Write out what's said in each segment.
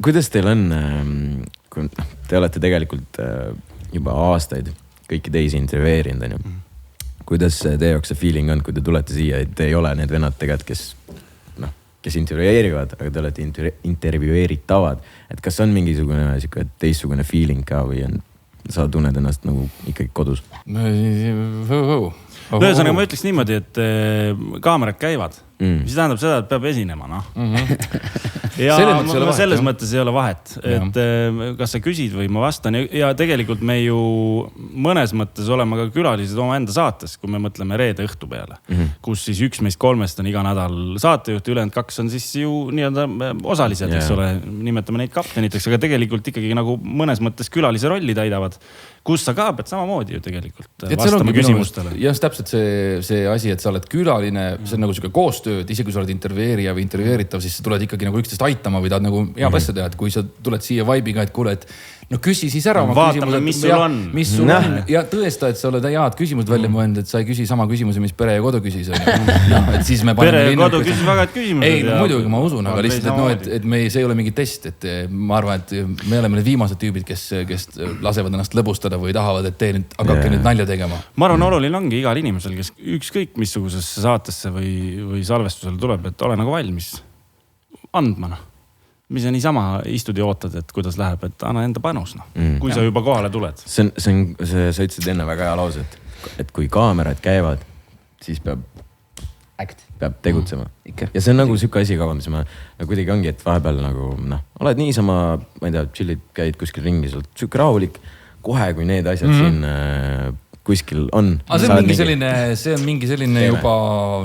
kuidas teil on, te olete tegelikult juba aastaid kõiki teisi intervjueerinud, on ju. Kuidas teie jaoks see feeling on, kui te tulete siia, et te ei ole need vennad tegelikult, kes intervjueerivad, aga te olete intervjueeritavad. Et kas on mingisugune teistsugune feeling ka või sa tunned ennast nagu ikkagi kodus? Lõõsõnaga ma ütleks niimoodi, et kaamerad käivad. Mis tähendab seda, et peab esinema, Ja selles mõttes ei ole vahet, et kas sa küsid või ma vastan. Ja tegelikult me ju mõnes mõttes oleme ka külalised oma enda saates, kui me mõtleme reede õhtu peale, kus siis üks meist kolmest on iga nädal saatejuht, ülejäänud 2 on siis ju nii-öelda osalised, eks ole, nimetame neid kapteniteks, aga tegelikult ikkagi nagu mõnes mõttes külalise rolli täidavad, kus sa ka pead samamoodi ju tegelikult vastama küsimustele. Jah, täpselt see asi, et sa oled külaline, see on nagu siuke koostööd, isegi kui sa oled intervjueerija või intervjueeritav, siis sa tuled ikkagi nagu üksteist aitama või tahad nagu hea asja teha, et kui sa tuled siia vibe'iga, et kuule, et no küsi siis ära oma küsimused, mis sul on ja tõesta, et sa oled head küsimused välja mõelnud, et sa ei küsi sama küsimuse, mis Pere ja Kodu küsis. Et siis me Pere ja Kodu küsis väga head küsimused. Ei, muidugi ma usun, aga lihtsalt, et see ei ole mingi test, et ma arvan, et me oleme need viimased tüübid, kes lasevad ennast lõbustada või tahavad, et hakake nüüd nalja tegema. Ma arvan, oluline ongi igal inimesel, kes ükskõik missugusesse saatesse või salvestusele tuleb, et ole nagu valmis andma. Mis sa niisama istud ja ootad, et kuidas läheb, et anna enda panus, kui sa juba kohale tuled. Sa ütlesid enne väga hea lause, et kui kaamerad käivad, siis peab tegutsema. Ja see on nagu siuke asi ka, mis ma kuidagi ongi, et vahepeal nagu, oled niisama, ma ei tea, chillid, käid kuskil ringi, siuke rahulik, kohe kui need asjad siin kuskil on. See on mingi selline juba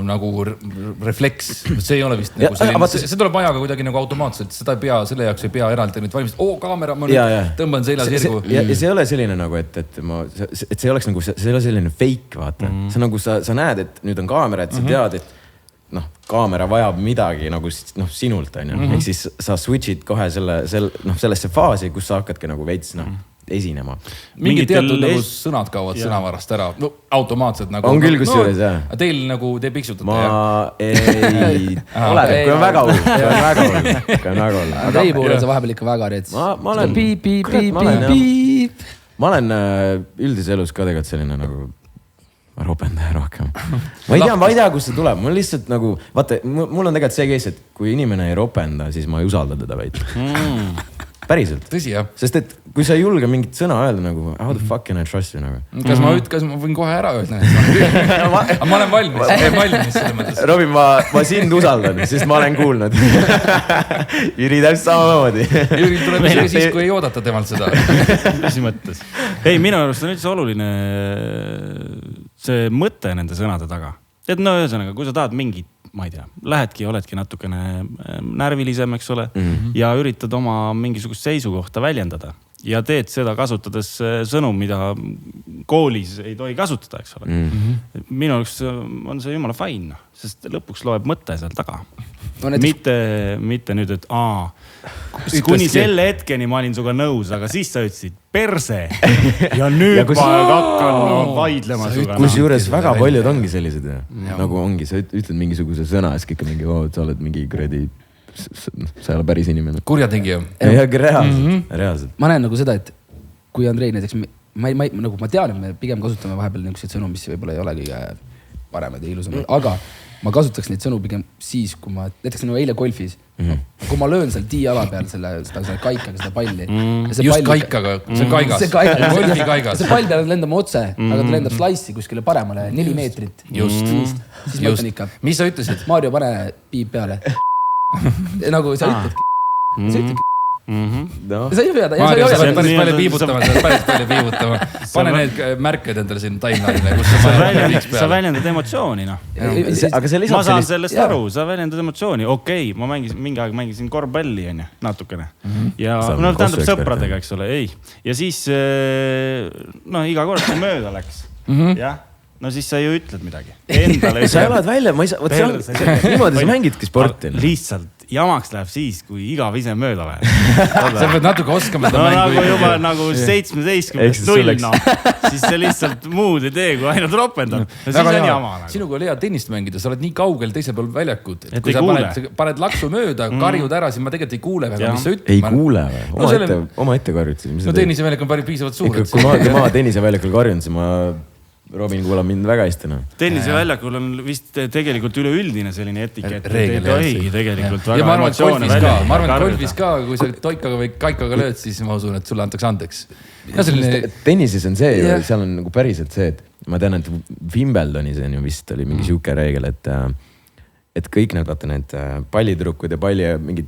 nagu refleks. See ei ole vist nagu selline, see tuleb ajaga kuidagi nagu automaatselt, seda selle jaoks ei pea eraldi nüüd valmist. Kaamera, ma nüüd tõmban selja sirgu. Ja see ei ole selline nagu, et see oleks nagu, see ei ole selline fake, vaata. See nagu sa näed, et nüüd on kaamera, et sa tead, et kaamera vajab midagi nagu sinult, on ju. Ehk siis sa switchid kohe sellesse faasi, kus sa hakkadki nagu veits, esinema. Mingid teatud nagu sõnad kaovad sõnavarast ära. automaatselt nagu. On küll kus juures, jah. Teil nagu te piksutate. Ma ei ole, kui on väga hull. Aga teie puhul on see vahepeal ikka väga rets. Ma olen üldises elus ka tegelikult selline nagu ropendaja rohkem. Ma ei tea, kus see tuleb. Mul lihtsalt nagu, vaata, mul on tegelikult see case, et kui inimene ei ropenda, siis ma ei usalda teda veidi. Päriselt. Tõsi, jah. Sest et kui sa ei julge mingit sõna öelda nagu, how the fuck can I trust you nagu? Kas ma võin kohe ära öelda? Ma olen valmis selle mõttes. Robin, ma sind usaldan, sest ma olen kuulnud. Jüri täpselt samamoodi. Jüri tuleb siis, kui ei oodata temalt seda. Mis mõttes? Ei, minu arust on üldse oluline see mõte nende sõnade taga. Et ühesõnaga, kui sa tahad mingit, ma ei tea, lähedki, oledki natukene närvilisem, eks ole, ja üritad oma mingisugust seisukohta väljendada ja teed seda kasutades sõnum, mida koolis ei tohi kasutada, eks ole. Minu jaoks on see jumala fine, sest lõpuks loeb mõte seal taga. Mitte nüüd, et kuni selle hetkeni ma olin suga nõus, aga siis sa ütlesid perse ja nüüd ma hakkan vaidlema suga. Kus juures väga paljud ongi sellised, nagu ongi, sa ütled mingisuguse sõna, siis kõik mingi, sa oled mingi kredi, sa ei ole päris inimene. Kurjategija. Ja reaalselt. Ma näen nagu seda, et kui Andrei näiteks, ma tean, et me pigem kasutame vahepeal niisuguseid sõnu, mis võib-olla ei ole kõige paremad ja ilusamad, aga ma kasutaks neid sõnu pigem siis, kui ma, näiteks nagu eile golfis, kui ma löön seal tiiala peal seda kaikaga, seda palli. Just kaikaga, see on kaigas. Golfi kaigas. See pall peal lendab otse, aga ta lendab slice'i kuskile paremale, 4 meetrit. Just. Siis ma ütlen ikka. Mis sa ütlesid? Mario, pane piip peale. Nagu sa ütledki. Sa ütledki. Sa ei pea ta. Sa oled päris palju piibutama. Pane need märked endale siin timeline'ile, kus sa väljendad emotsiooni. Ma saan sellest aru, sa väljendad emotsiooni. Okei, ma mingi aeg mängisin korvpalli natukene. Ja tähendab sõpradega, eks ole, ei. Ja siis, iga kord kui mööda läks. Jah. No siis sa ju ütled midagi. Sa elad välja, niimoodi sa mängidki sporti. Lihtsalt jamaks läheb siis, kui igav ise mööda läheb. Sa pead natuke oskama seda mängu. Nagu juba nagu 17-0, siis see lihtsalt muud ei tee, kui ainult ropendab. Siis on jama. Sinuga oli hea tennist mängida, sa oled nii kaugel teisel pool väljakut. Kui sa paned laksu mööda, karjud ära, siis ma tegelikult ei kuule väga, mis sa ütled. Ei kuule või? Oma ette karjutsid. No tenniseväljak on piisavalt suur. Kui ma tenniseväljakul karjun, siis ma... Robin kuulab mind väga hästi. Tenniseväljakul on vist tegelikult üleüldine selline etikett. Ei tohigi tegelikult väga ma arvan, et golfis ka, kui sa toikaga või kaikaga lööd, siis ma usun, et sulle antakse andeks. Tennises on see, seal on nagu päriselt see, et ma tean, et Wimbledonis on ju vist oli mingi siuke reegel, et kõik need, vaata need pallitüdrukud ja palli mingid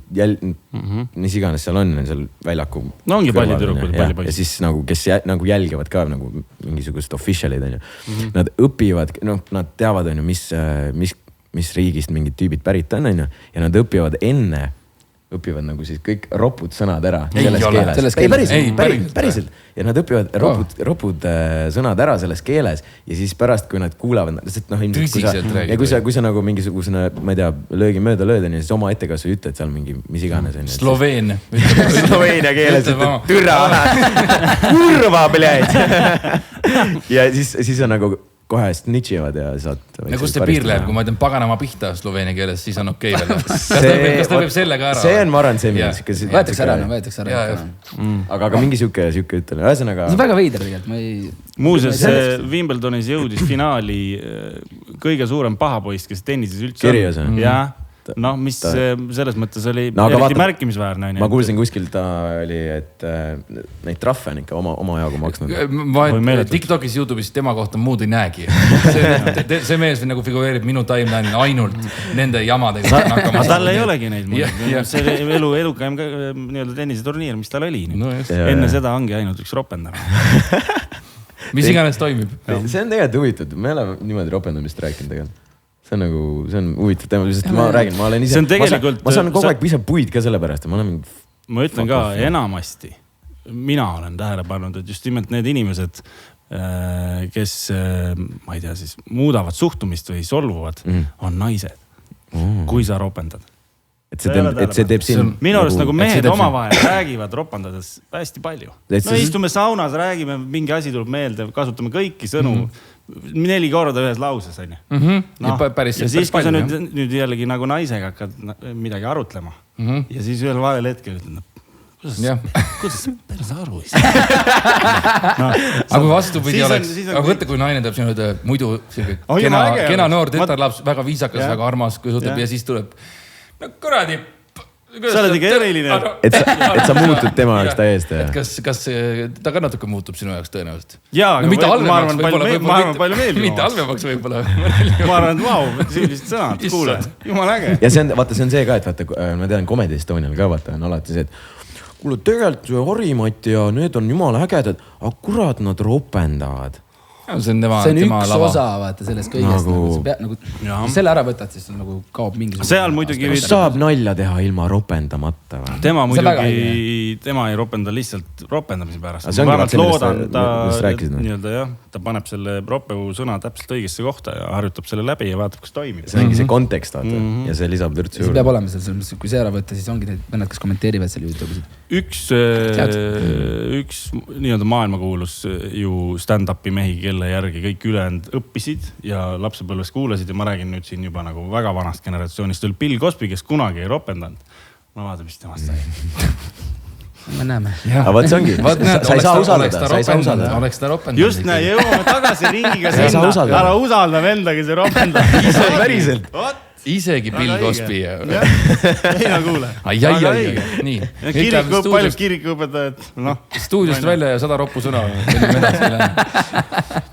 mis iganes seal on seal väljaku. No ongi pallitüdrukud ja pallipoisid. Ja siis nagu, kes nagu jälgivad ka nagu mingisugust officialid on ju. Nad õpivad, nad teavad on ju, mis riigist mingid tüübid pärit on ju. Ja nad õpivad nagu siis kõik ropud sõnad ära selles keeles. Päriselt. Ja nad õpivad ropud sõnad ära selles keeles ja siis pärast, kui nad kuulavad, sest kui sa nagu mingisugusena, ma ei tea, löögi mööda lööd, siis oma ettekasvu ütled seal mingi, mis iganes. Sloveenia keeles ütled türa kurva, bled. Ja siis on nagu kohe snitšivad ja saad... Ja kus see piir läheb, kui ma ütlen paganama pihta sloveenia keeles, siis on okei veel. Kas ta võib sellega ära? See on, ma arvan, see võetakse ära. Aga mingi siuke ütleme. Ühesõnaga... See on väga veider tegelikult. Muuseas, Wimbledonis jõudis finaali kõige suurem pahapoist, kes tennises üldse Kirjas on. Jah. Noh, mis selles mõttes oli eriti märkimisväärne. Ma kuulsin kuskil ta oli, et neid trahve on ikka oma jagu maksnud. TikTokis, YouTube'is tema kohta muud ei näegi. See mees nagu figureerib minu timeline'il ainult nende jamadega. Tal ei olegi neid muud. See oli elukaim tenniseturniir, mis tal oli. Enne seda ongi ainult üks ropendamine. Mis iganes toimib. See on tegelikult huvitav. Me oleme niimoodi ropendamist rääkinud tegelikult. See on huvitav teema, sest ma räägin, ma olen ise... Ma saan kogu aeg pisab puid ka selle pärast. Ma ütlen ka enamasti. Mina olen tähele pannud, et just nimelt need inimesed, kes, ma ei tea, siis muudavad suhtumist või solvuvad, on naised. Kui sa ropendad. Et see teeb siin... Minu arust nagu mehed omavahel räägivad ropendades hästi palju. No istume saunas, räägime, mingi asi tuleb meelde, kasutame kõiki sõnu 4 korda ühes lauses, on ju. Ja siis, kui sa nüüd jällegi nagu naisega hakkad midagi arutlema ja siis ühel vahel hetkel ütled, kuidas sa aru ei saa? Aga vastupidi oleks, aga võtta, kui naine teeb sinu muidu kena noor tütarlaps, väga viisakas, väga armas, kui suhtub ja siis tuleb no kuradi. Sa oled ikka eriline. Et sa muutud tema jaoks täiesti. Kas ta ka natuke muutub sinu jaoks tõenäoliselt? Jaa, aga ma arvan palju meeldivamaks. Mitte halvemaks võib-olla. Ma arvan, et vau, sellised sõnad, kuule, jumal äge. Ja see on see ka, et vaata, ma tean Comedy Estonial ka vaata, on alati see, et kuule, tegelikult Harimati ja need on jumala ägedad, aga kurat nad ropendavad. See on üks osa, vaata, sellest kõigest. Selle ära võtad, siis nagu kaob mingisugune. Seal muidugi... Saab nalja teha ilma ropendamata. Tema muidugi, tema ei ropenda lihtsalt ropendamise pärast. Ma vähemalt loodan, ta paneb selle ropevu sõna täpselt õigesse kohta ja harjutab selle läbi ja vaatab, kas toimib. See ongi see kontekst, vaata. Ja see lisab vürtsi juurde. See peab olema seal, kui see ära võtta, siis ongi need vennad, kes kommenteerivad seal YouTube'is. Üks nii-öelda maailmakuulus ju stand-upi mehi, kelle järgi kõik ülejäänud õppisid ja lapsepõlves kuulasid ja ma räägin nüüd siin juba nagu väga vanast generatsioonist. Oli Bill Cosby, kes kunagi ei ropendanud. Ma vaatan, mis temast sai. Me näeme. Aga võt see ongi. Sa ei saa usaldada. Oleks ta ropendanud. Just näe, jõuame tagasi ringiga sinna. Ära usalda vendagi see ropendab. Päriselt. Isegi Bill Cosby. Ei na kuule. Ai. Nii. Paljud kirikuõpetajad. Stuudiost välja ja 100 roppu sõna.